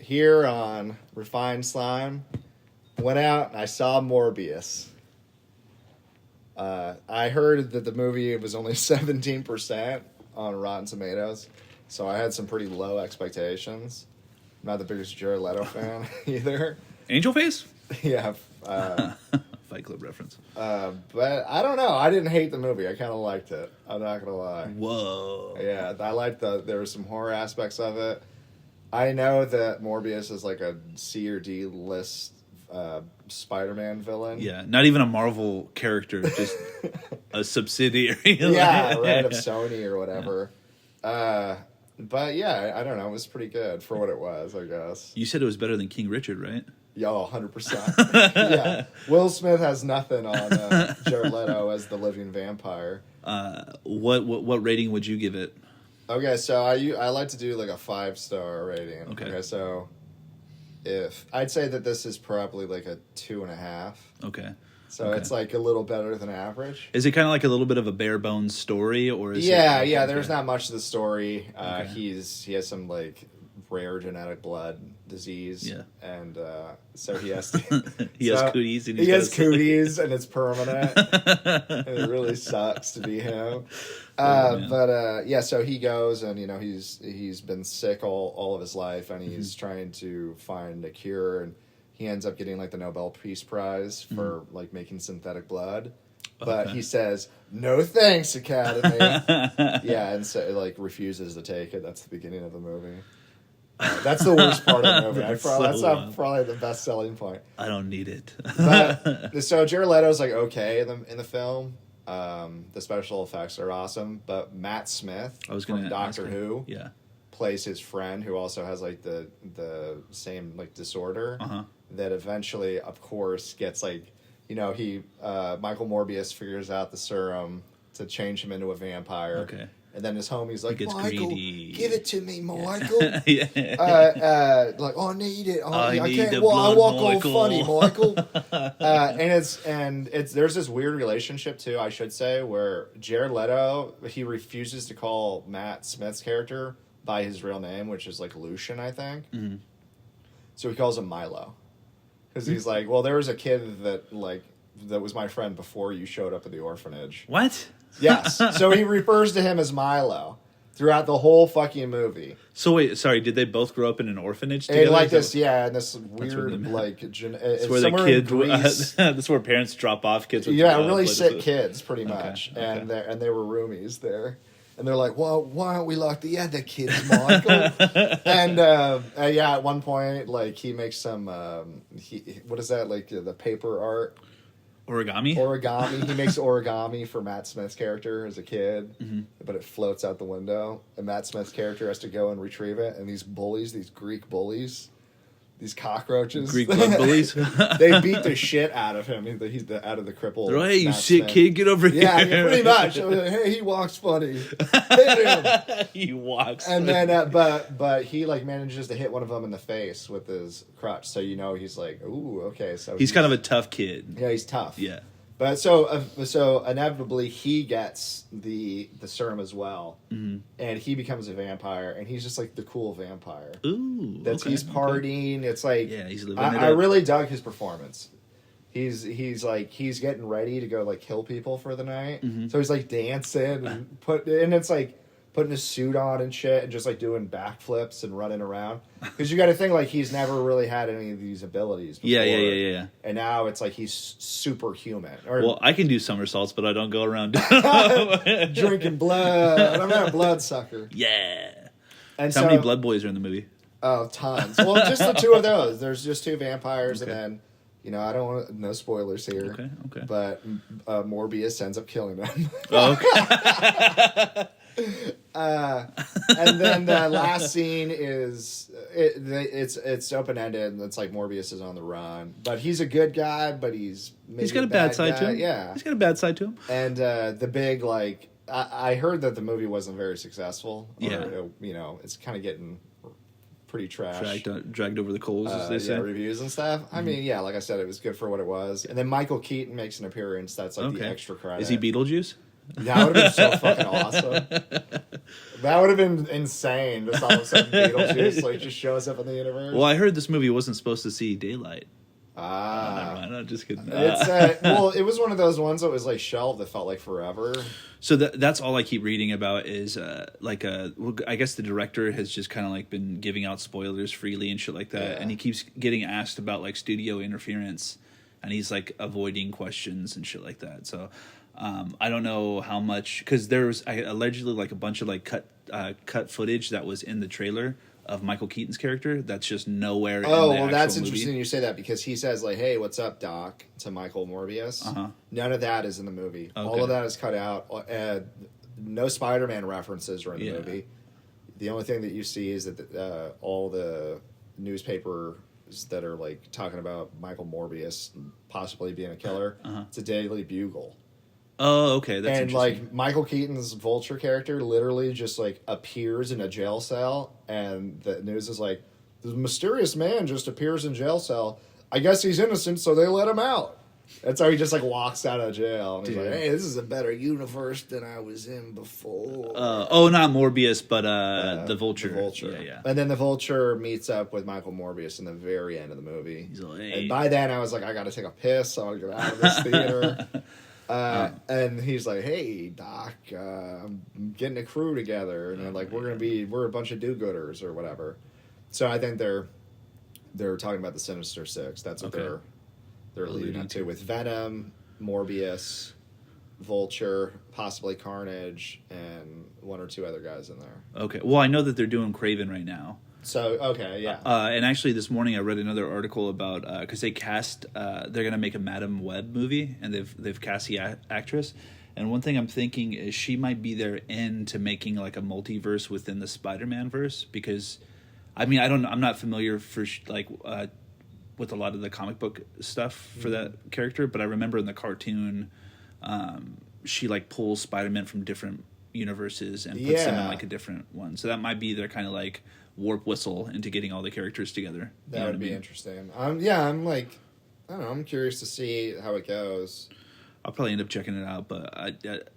here on Refined Slime, went out and I saw Morbius. I heard that the movie was only 17% on Rotten Tomatoes, so I had some pretty low expectations. I'm not the biggest Jared Leto fan either. Angel Face? Yeah. Fight Club reference. But I don't know. I didn't hate the movie. I kind of liked it. I'm not going to lie. Whoa. Yeah, I liked there were some horror aspects of it. I know that Morbius is like a C or D list Spider-Man villain. Yeah, not even a Marvel character, just a subsidiary. Yeah, right, of Sony or whatever. Yeah. But yeah, I don't know. It was pretty good for what it was, I guess. You said it was better than King Richard, right? Yo, 100%. Yeah. Will Smith has nothing on Jared Leto as the living vampire. What rating would you give it? Okay, so I like to do like a 5-star rating. Okay, so if I'd say that this is probably like a 2.5. Okay. So it's like a little better than average. Is it kind of like a little bit of a bare bones story, or is yeah, it, yeah? There's not much to the story. He has some like rare genetic blood disease. Yeah, and so he has to. He has cooties. And he has cooties, and it's permanent. And it really sucks to be him. Yeah, so he goes, and he's been sick all of his life, and he's trying to find a cure, and he ends up getting like the Nobel Peace Prize for like making synthetic blood. But he says, "No thanks, Academy." Yeah, and so like refuses to take it. That's the beginning of the movie. That's the worst part of the movie. That's probably the best selling point. I don't need it. But so Jared Leto's like okay in the film. The special effects are awesome, but Matt Smith from Doctor Who plays his friend who also has like the same like disorder that eventually, of course, gets like Michael Morbius figures out the serum to change him into a vampire. Okay. And then his homie's like, Michael, greedy. Give it to me, Michael. Like, I need it. I can't. I walk all funny, Michael. And there's this weird relationship too, I should say, where Jared Leto, he refuses to call Matt Smith's character by his real name, which is like Lucian, I think. Mm-hmm. So he calls him Milo, because he's like, well, there was a kid that was my friend before you showed up at the orphanage. What? Yes. So he refers to him as Milo throughout the whole fucking movie. So wait, sorry, did they both grow up in an orphanage together? And like this, and this weird like it's where the kids that's where parents drop off kids with really sick kids pretty much. Okay. And they were roomies there. And they're like, well, why don't we lock the kids, Michael? And at one point, like he makes some what is that, like the paper art? Origami. He makes origami for Matt Smith's character as a kid, but it floats out the window. And Matt Smith's character has to go and retrieve it. And these Greek bullies, these cockroaches, Greek blood bullies, they beat the shit out of him. He's out of the cripple. They're like, hey, you sick kid, get over here. Yeah, pretty much. Hey, he walks funny. Hit him. He walks. And then, but he like manages to hit one of them in the face with his crutch. So he's like, ooh, okay. So he's kind of a tough kid. Yeah, he's tough. Yeah. But so inevitably he gets the serum as well, and he becomes a vampire, and he's just like the cool vampire. Ooh, he's partying. It's like he's living I really dug his performance. He's getting ready to go like kill people for the night, so he's like dancing and it's like putting his suit on and shit, and just like doing backflips and running around. Because you got to think like he's never really had any of these abilities before. Yeah. And now it's like he's superhuman. Well, I can do somersaults, but I don't go around drinking blood. I'm not a bloodsucker. Yeah. And how many blood boys are in the movie? Oh, tons. Well, just the two of those. There's just two vampires, and then I don't want no spoilers here. Okay. But Morbius ends up killing them. Oh, okay. And then the last scene is it's open ended, and it's like Morbius is on the run, but he's a good guy, but he's got a bad side to him. Yeah, he's got a bad side to him. And the big I heard that the movie wasn't very successful. It's kind of getting pretty trash, dragged over the coals, as they say. Reviews and stuff. I mean, like I said, it was good for what it was. And then Michael Keaton makes an appearance. That's like the extra credit. Is he Beetlejuice? That would have been so fucking awesome. That would have been insane. Just all of a sudden Beetlejuice like just shows up in the universe. Well, I heard this movie wasn't supposed to see daylight. Never mind. I'm just kidding. It's well, it was one of those ones that was like shelved that felt like forever. So that's all I keep reading about is I guess the director has just kind of like been giving out spoilers freely and shit like that, and he keeps getting asked about like studio interference, and he's like avoiding questions and shit like that. So I don't know how much, because there was allegedly like a bunch of like cut footage that was in the trailer of Michael Keaton's character that's just nowhere in the actual movie. That's interesting you say that, because he says like, "Hey, what's up, Doc?" to Michael Morbius. None of that is in the movie. Okay. All of that is cut out. No Spider-Man references are in the movie. The only thing that you see is that all the newspapers that are like talking about Michael Morbius possibly being a killer. It's a Daily Bugle. Oh, okay. That's and like Michael Keaton's Vulture character literally just like appears in a jail cell, and the news is like, the mysterious man just appears in jail cell. I guess he's innocent, so they let him out. That's how he just like walks out of jail, and he's like, "Hey, this is a better universe than I was in before." Not Morbius, but the Vulture. The Vulture, yeah. And then the Vulture meets up with Michael Morbius in the very end of the movie. He's like, "Hey." And by then, I was like, "I got to take a piss. I want to get out of this theater." And he's like, "Hey, Doc, I'm getting a crew together, and like we're a bunch of do-gooders or whatever." So I think they're talking about the Sinister Six. That's what they're leading up to, with Venom, Morbius, Vulture, possibly Carnage, and one or two other guys in there. Okay. Well, I know that they're doing Kraven right now. So, okay, yeah. And actually this morning I read another article about, because they cast, they're going to make a Madam Web movie, and they've cast the actress. And one thing I'm thinking is she might be their end to making like a multiverse within the Spider-Man verse, because, I mean, I'm not familiar with a lot of the comic book stuff for that character, but I remember in the cartoon, she like pulls Spider-Man from different universes and puts them in like a different one. So that might be their kind of like warp whistle into getting all the characters together. That would be interesting. I'm like, I don't know, I'm curious to see how it goes. I'll probably end up checking it out, but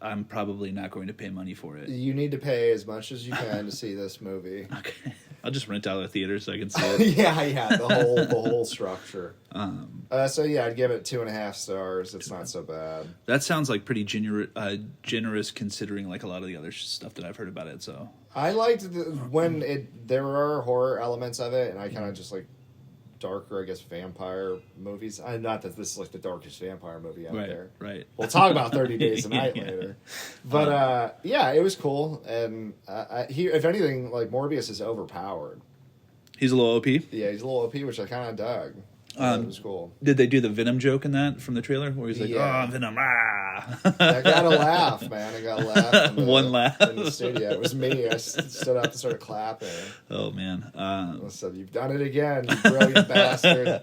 I'm probably not going to pay money for it. You need to pay as much as you can to see this movie. Okay. I'll just rent out a theater so I can see it. yeah, the whole structure. So yeah, I'd give it 2.5 stars. It's not so bad. That sounds like pretty generous considering like a lot of the other stuff that I've heard about it. So I liked when there are horror elements of it, and I kind of just like darker, I guess, vampire movies. Not that this is like the darkest vampire movie out there. Right. We'll talk about 30 Days a Night later. But yeah, it was cool. And if anything, like Morbius is overpowered. He's a little OP? Yeah, he's a little OP, which I kind of dug. It was cool. Did they do the Venom joke in that from the trailer? Where he's like, "Oh, Venom, ah!" I got a laugh, man. I got a laugh. One laugh. In the studio. It was me. I stood up and started clapping. Oh, man. I said, "You've done it again, you brilliant bastard."